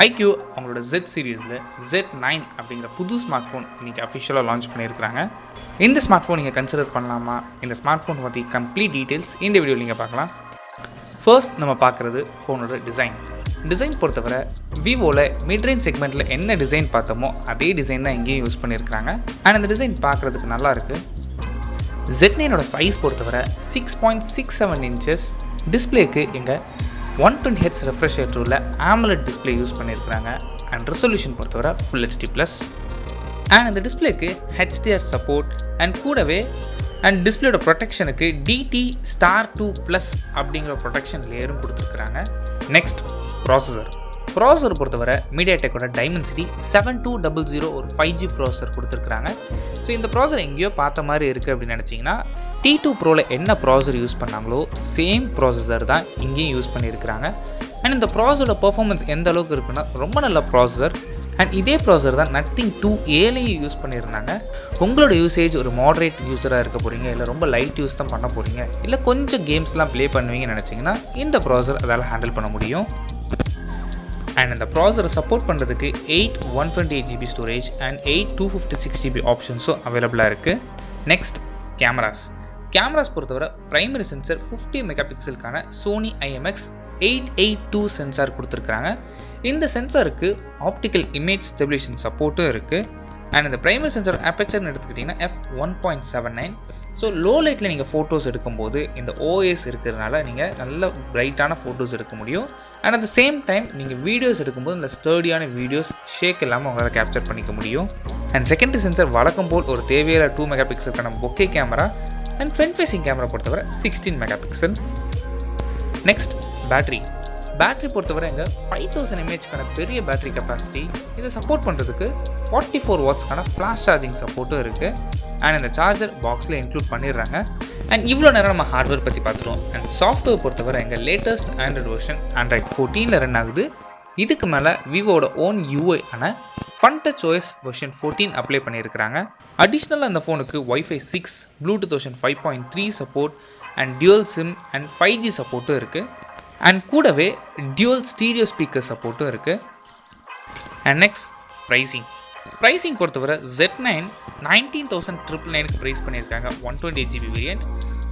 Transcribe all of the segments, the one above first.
IQOO அவங்களோட Z சீரீஸில் Z9 அப்படிங்கிற புது ஸ்மார்ட் ஃபோன் இன்றைக்கி அஃபிஷியலாக லான்ச் பண்ணியிருக்கிறாங்க. இந்த ஸ்மார்ட் ஃபோன் நீங்கள் கன்சிடர் பண்ணலாமா? இந்த ஸ்மார்ட் ஃபோன் பற்றி கம்ப்ளீட் டீட்டெயில்ஸ் இந்த வீடியோவில் நீங்கள் பார்க்கலாம். ஃபர்ஸ்ட் நம்ம பார்க்குறது ஃபோனோட டிசைன் பொறுத்தவரை விவோவில் மிட்ரேஞ்ச் செக்மெண்ட்டில் என்ன டிசைன் பார்த்தோமோ அதே டிசைன் தான் இங்கேயும் யூஸ் பண்ணியிருக்கிறாங்க. அண்ட் அந்த டிசைன் பார்க்குறதுக்கு நல்லா இருக்குது. Z9ஓட சைஸ் பொறுத்தவரை 6.67 inches, டிஸ்பிளேக்கு எங்கள் 120Hz ரெஃப்ரெஷ் ரேட் உள்ள AMOLED டிஸ்பிளே யூஸ் பண்ணியிருக்கிறாங்க. அண்ட் ரெசல்யூஷன் பொறுத்தவரை Full HD+. அண்ட் அந்த டிஸ்பிளேக்கு HDR சப்போர்ட் அண்ட் கூடவே அண்ட் டிஸ்பிளேயோட ப்ரொடெக்ஷனுக்கு DT*2+ அப்படிங்கிற ப்ரொடெக்ஷன் லேயரும் கொடுத்துருக்குறாங்க. நெக்ஸ்ட் ப்ராசஸர் பொறுத்தவரை மீடியாடெக்கோட டைமென்சிட்டி 7200 ஒரு 5G ப்ராசஸர் கொடுத்துருக்குறாங்க. ஸோ இந்த ப்ராசஸர் எங்கேயோ பார்த்த மாதிரி இருக்குது அப்படின்னு நினச்சிங்கன்னா T2 Proவில் என்ன ப்ராசஸர் யூஸ் பண்ணாங்களோ சேம் ப்ராசஸர் தான் இங்கேயும் யூஸ் பண்ணியிருக்கிறாங்க. அண்ட் இந்த ப்ராசஸரோட பெர்ஃபார்மன்ஸ் எந்த அளவுக்கு இருக்குன்னா ரொம்ப நல்ல ப்ராசஸர். அண்ட் இதே ப்ராசஸர் தான் Nothing 2Aலையும் யூஸ் பண்ணியிருந்தாங்க. உங்களோட யூசேஜ் ஒரு மாடரேட் யூஸராக இருக்க போகிறீங்க, இல்லை ரொம்ப லைட் யூஸ் தான் பண்ண போகிறீங்க, இல்லை கொஞ்சம் கேம்ஸ்லாம் ப்ளே பண்ணுவீங்கன்னு நினச்சிங்கன்னா இந்த ப்ராசஸர் அதால் ஹேண்டில் பண்ண முடியும். அண்ட் இந்த ப்ராசஸரை சப்போர்ட் பண்ணுறதுக்கு 8 128GB ஸ்டோரேஜ் அண்ட் 8 256GB ஆப்ஷன்ஸும் அவைலபிளாக இருக்குது. நெக்ஸ்ட் கேமராஸ் பொறுத்தவரை ப்ரைமரி சென்சர் 50 மெகாபிக்சலுக்கான சோனி IMX882 சென்சார் கொடுத்துருக்குறாங்க. இந்த சென்சாருக்கு ஆப்டிக்கல் இமேஜ் ஸ்டெபிலேஷன் சப்போர்ட்டும் இருக்குது. அண்ட் இந்த ப்ரைமரி சென்சார் அப்பேச்சர்னு எடுத்துக்கிட்டிங்கன்னா f1.79. ஸோ லோ லைட்டில் நீங்கள் ஃபோட்டோஸ் எடுக்கும்போது இந்த OIS இருக்கிறதுனால நீங்கள் நல்ல பிரைட்டான ஃபோட்டோஸ் எடுக்க முடியும். And at the same time நீங்கள் வீடியோஸ் எடுக்கும்போது இந்த ஸ்டர்டியான வீடியோஸ் ஷேக் இல்லாமல் உங்களால் கேப்சர் பண்ணிக்க முடியும். அண்ட் செகண்டரி சென்சார் வழக்கம் போல் ஒரு தேவையான 2 மெகாபிக்சலுக்கான bokeh camera. And front facing camera பொறுத்தவரை 16 மெகாபிக்சல். நெக்ஸ்ட் பேட்டரி பொறுத்தவரை எங்கள் 5000 mAhக்கான பெரிய பேட்டரி கெப்பாசிட்டி. இதை சப்போர்ட் பண்ணுறதுக்கு 44 வாட்ஸ்க்கான ஃப்ளாஷ் சார்ஜிங் சப்போர்ட்டும் இருக்குது. அண்ட் இந்த சார்ஜர் பாக்ஸில் இன்க்ளூட் பண்ணிடுறாங்க. அண்ட் இவ்வளோ நேரம் நம்ம ஹார்ட்வேர் பற்றி பார்த்துருவோம். அண்ட் சாஃப்ட்வேர் பொறுத்தவரை எங்கள் latest Android version Android 14 run ஆகுது. இதுக்கு மேலே விவோட ஓன் UI ஆன FunTouch OS வெர்ஷன் 14 அப்ளை பண்ணியிருக்கிறாங்க. அடிஷ்னலாக இந்த ஃபோனுக்கு Wi-Fi 6, Bluetooth version 5.3 support and dual sim and 5G சப்போர்ட்டும் இருக்குது. அண்ட் கூடவே டியூவல் ஸ்டீரியோ ஸ்பீக்கர் சப்போர்ட்டும் இருக்குது. அண்ட் நெக்ஸ்ட் ப்ரைஸிங் பொறுத்தவரை Z9 19,999க்கு ப்ரைஸ் பண்ணியிருக்காங்க 128GB வேரியண்ட்.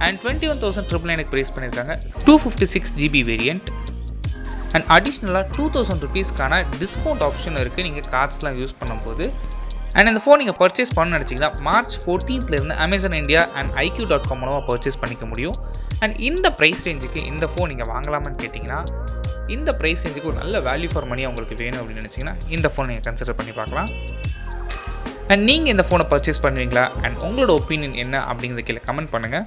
அண்ட் 21,999க்கு ப்ரைஸ் பண்ணியிருக்காங்க 256GB வேரியண்ட். அண்ட் அடிஷ்னலாக 2000 rupeesக்கான டிஸ்கவுண்ட் ஆப்ஷன் இருக்குது நீங்கள் கார்ட்ஸ்லாம் யூஸ் பண்ணும்போது. அண்ட் இந்த ஃபோன் நீங்கள் பர்ச்சேஸ் பண்ணணும்னு நினச்சிங்கன்னா March 14th Amazon India and IQOO.com மூலமாக பர்ச்சேஸ் பண்ணிக்க முடியும். அண்ட் இந்த ப்ரைஸ் ரேஞ்சுக்கு இந்த ஃபோன் நீங்கள் வாங்கலாமான்னு கேட்டிங்கன்னா இந்த ப்ரைஸ் ரேஞ்சுக்கு ஒரு நல்ல வேல்யூ ஃபார் மணி உங்களுக்கு வேணும் அப்படின்னு நினச்சிங்கன்னா இந்த ஃபோன் நீங்கள் கன்சிடர் பண்ணி பார்க்கலாம். அண்ட் நீங்கள் இந்த ஃபோனை பர்ச்சேஸ் பண்ணுவீங்களா? அண்ட் உங்களோட ஒப்பீனியன் என்ன அப்படிங்கிறத கீழே கமெண்ட் பண்ணுங்கள்.